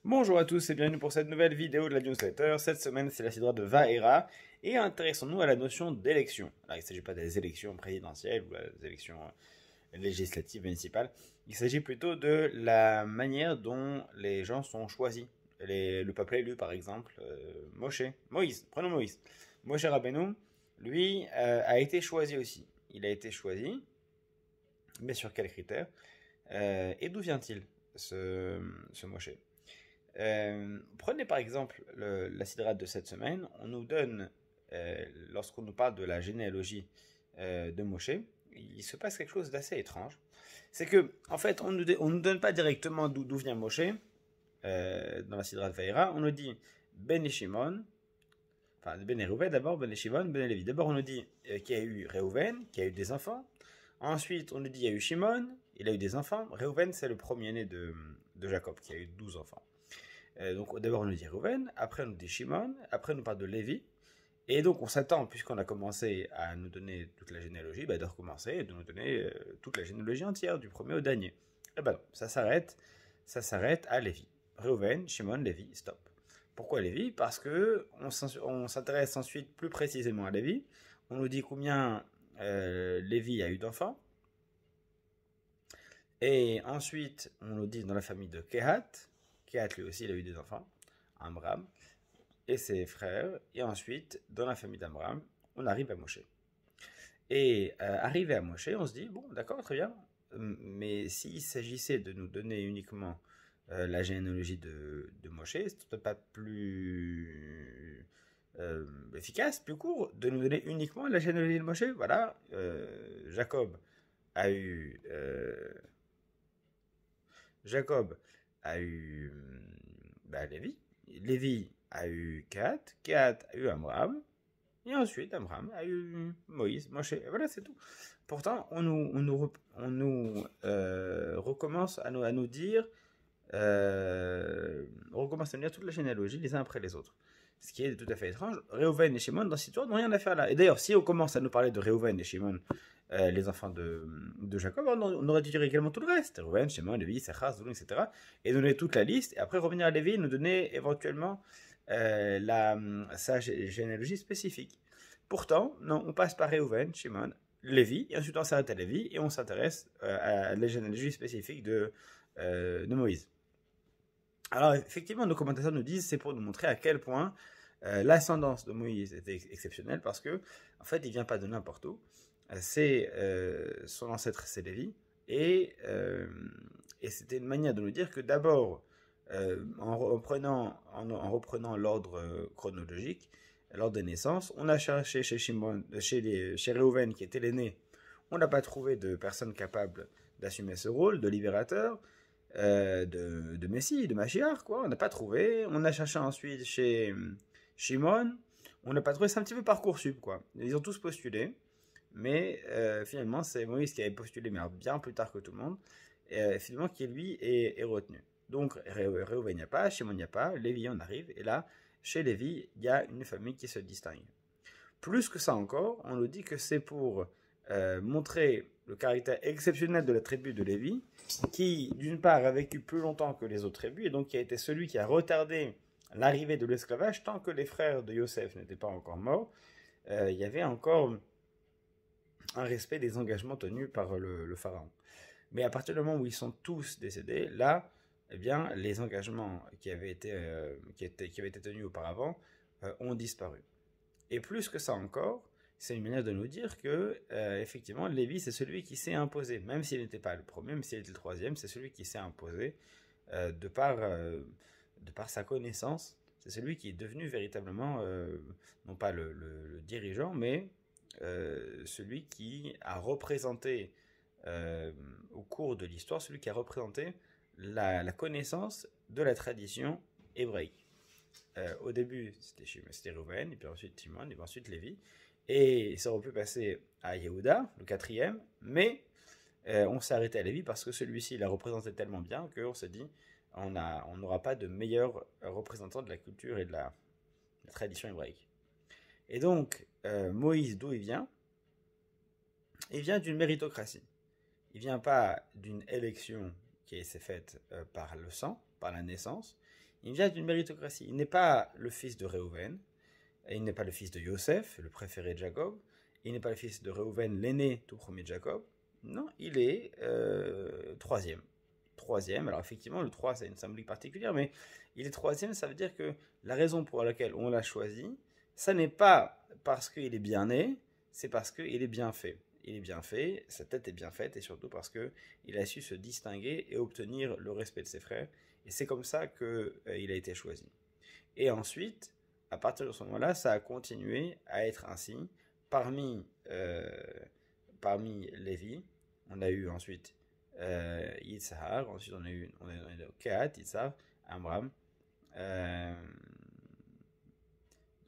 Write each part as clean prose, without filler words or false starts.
Bonjour à tous et bienvenue pour cette nouvelle vidéo de la newsletter. Cette semaine, c'est la sidra de Vaera et intéressons-nous à la notion d'élection. Alors, il ne s'agit pas des élections présidentielles ou des élections législatives municipales. Il s'agit plutôt de la manière dont les gens sont choisis. Le peuple élu, par exemple, Moïse, prenons Moïse. Moshe Rabbeinu, lui, a été choisi aussi. Il a été choisi, mais sur quels critères et d'où vient-il, ce Moshe? Prenez par exemple la sidrate de cette semaine. On nous donne, lorsqu'on nous parle de la généalogie de Moshe, il se passe quelque chose d'assez étrange. C'est que, en fait, on nous donne pas directement d'où vient Moshe dans la sidrate Vaïra. On nous dit Ben Shimon, enfin Ben Reuven d'abord, Ben Shimon, Ben Lévi. D'abord, on nous dit qu'il y a eu Reuven, qu'il y a eu des enfants. Ensuite, on nous dit qu'il y a eu Shimon, il a eu des enfants. Reuven, c'est le premier-né de Jacob, qui a eu 12 enfants. Donc d'abord on nous dit Reuven, après on nous dit Shimon, après on nous parle de Lévi, et donc on s'attend, puisqu'on a commencé à nous donner toute la généalogie, de recommencer et de nous donner toute la généalogie entière, du premier au dernier. Et non, ça s'arrête à Lévi. Reuven, Shimon, Lévi, stop. Pourquoi Lévi? Parce que on s'intéresse ensuite plus précisément à Lévi. On nous dit combien Lévi a eu d'enfants. Et ensuite, on nous dit dans la famille de Kehat. Kehat, lui aussi, il a eu des enfants, Amram, et ses frères. Et ensuite, dans la famille d'Amram, on arrive à Moshe. Et arrivé à Moshe, on se dit, bon, d'accord, très bien, mais s'il s'agissait de nous donner uniquement la généalogie de Moshe, c'est peut-être pas plus efficace, plus court, de nous donner uniquement la généalogie de Moshe. Voilà, Jacob a eu Lévi. Lévi a eu Kehat. Kehat a eu Amram. Et ensuite, Amram a eu Moïse, Moshe. Et voilà, c'est tout. Pourtant, on nous recommence à nous dire, on recommence à nous dire toute la généalogie les uns après les autres. Ce qui est tout à fait étrange. Reuven et Shimon, dans cette histoire, n'ont rien à faire là. Et d'ailleurs, si on commence à nous parler de Reuven et Shimon, les enfants de Jacob, on aurait dû dire également tout le reste. Reuven, Shimon, Lévi, Sachar, Zvulun, etc. Et donner toute la liste, et après revenir à Lévi et nous donner éventuellement sa généalogie spécifique. Pourtant, non, on passe par Reuven, Shimon, Lévi, et ensuite on s'arrête à Lévi, et on s'intéresse à la généalogie spécifique de Moïse. Alors effectivement, nos commentateurs nous disent c'est pour nous montrer à quel point l'ascendance de Moïse était exceptionnelle, parce que en fait il vient pas de n'importe où. C'est son ancêtre, c'est Lévi, et c'était une manière de nous dire que d'abord en reprenant l'ordre chronologique, l'ordre des naissances, on a cherché chez Shimon, chez Reuven qui était l'aîné, on n'a pas trouvé de personne capable d'assumer ce rôle de libérateur. De Messie, de Mashiach, quoi. On n'a pas trouvé. On a cherché ensuite chez Shimon. On n'a pas trouvé. C'est un petit peu Parcoursup, quoi. Ils ont tous postulé. Mais finalement, c'est Moïse qui avait postulé, mais bien plus tard que tout le monde. Finalement, qui lui est retenu. Donc, Reuven n'y a pas, Shimon n'y a pas, Lévi on arrive. Et là, chez Lévi, il y a une famille qui se distingue. Plus que ça encore, on nous dit que c'est pour montrer le caractère exceptionnel de la tribu de Lévi, qui d'une part a vécu plus longtemps que les autres tribus, et donc qui a été celui qui a retardé l'arrivée de l'esclavage tant que les frères de Yosef n'étaient pas encore morts. Il y avait encore un respect des engagements tenus par le pharaon. Mais à partir du moment où ils sont tous décédés, là, eh bien, les engagements qui avaient été tenus auparavant ont disparu. Et plus que ça encore, c'est une manière de nous dire que, effectivement, Lévi, c'est celui qui s'est imposé. Même s'il n'était pas le premier, même s'il était le troisième, c'est celui qui s'est imposé de par sa connaissance. C'est celui qui est devenu véritablement, non pas le dirigeant, mais celui qui a représenté, au cours de l'histoire, celui qui a représenté la connaissance de la tradition hébraïque. Au début, c'était Reuven, et puis ensuite Shimon, et puis ensuite Lévi. Et ça aurait pu passer à Yehuda, le quatrième, mais on s'est arrêté à Lévi parce que celui-ci, il a représenté tellement bien qu'on s'est dit, on n'aura pas de meilleur représentant de la culture et de la tradition hébraïque. Et donc, Moïse, d'où il vient? Il vient d'une méritocratie. Il ne vient pas d'une élection qui s'est faite par le sang, par la naissance. Il vient d'une méritocratie. Il n'est pas le fils de Réhouven, il n'est pas le fils de Yosef, le préféré de Jacob, il n'est pas le fils de Réhouven, l'aîné tout premier de Jacob. Non, il est troisième. Troisième, alors effectivement, le 3, c'est une symbolique particulière, mais il est troisième, ça veut dire que la raison pour laquelle on l'a choisi, ça n'est pas parce qu'il est bien né, c'est parce qu'il est bien fait. Il est bien fait, sa tête est bien faite, et surtout parce qu'il a su se distinguer et obtenir le respect de ses frères. Et c'est comme ça qu'il a été choisi. Et ensuite, à partir de ce moment-là, ça a continué à être ainsi. Parmi Lévi, on a eu ensuite Yitzhar, ensuite on a eu Kehat, Yitzhar, Amram.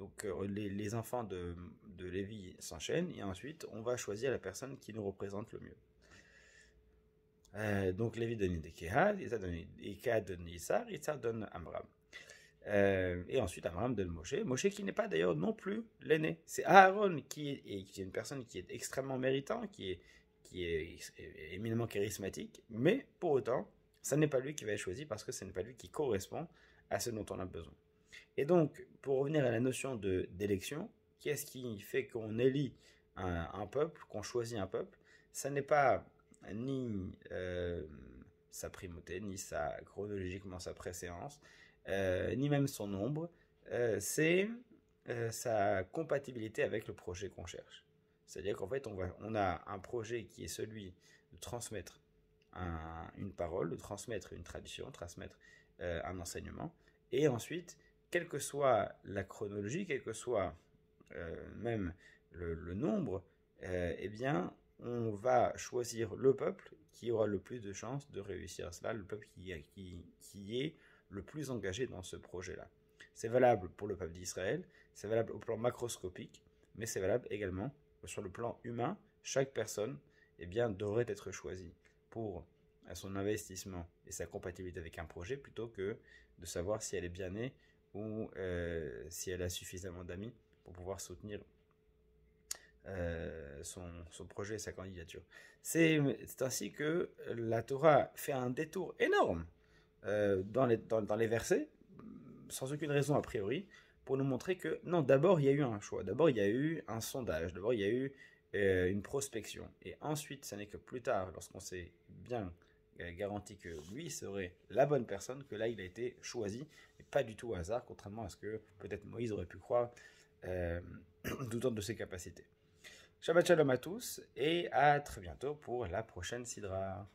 Donc les enfants de Lévi s'enchaînent et ensuite on va choisir la personne qui nous représente le mieux. Donc Lévi donne Kehat, Kehat donne Yitzhar, Yitzhar donne Amram. Et ensuite Amram donne Moshe. Moshe qui n'est pas d'ailleurs non plus l'aîné. C'est Aaron qui est une personne qui est extrêmement méritant, qui est éminemment charismatique, mais pour autant, ça n'est pas lui qui va être choisi parce que ce n'est pas lui qui correspond à ce dont on a besoin. Et donc, pour revenir à la notion d'élection, qu'est-ce qui fait qu'on élit un peuple, qu'on choisit un peuple? Ça n'est pas ni sa primauté, ni chronologiquement sa préséance, ni même son nombre, c'est sa compatibilité avec le projet qu'on cherche. C'est-à-dire qu'en fait, on a un projet qui est celui de transmettre une parole, de transmettre une tradition, de transmettre un enseignement, et ensuite, quelle que soit la chronologie, quel que soit même le nombre, eh bien, on va choisir le peuple qui aura le plus de chances de réussir cela, le peuple qui est le plus engagé dans ce projet-là. C'est valable pour le peuple d'Israël, c'est valable au plan macroscopique, mais c'est valable également sur le plan humain. Chaque personne eh bien, devrait être choisie pour son investissement et sa compatibilité avec un projet plutôt que de savoir si elle est bien née ou si elle a suffisamment d'amis pour pouvoir soutenir son projet et sa candidature. C'est ainsi que la Torah fait un détour énorme dans les versets, sans aucune raison a priori, pour nous montrer que non, d'abord il y a eu un choix, d'abord il y a eu un sondage, d'abord il y a eu une prospection, et ensuite ce n'est que plus tard, lorsqu'on s'est bien garanti que lui serait la bonne personne, que là il a été choisi, et pas du tout au hasard, contrairement à ce que peut-être Moïse aurait pu croire doutant de ses capacités. Shabbat shalom à tous, et à très bientôt pour la prochaine Sidra.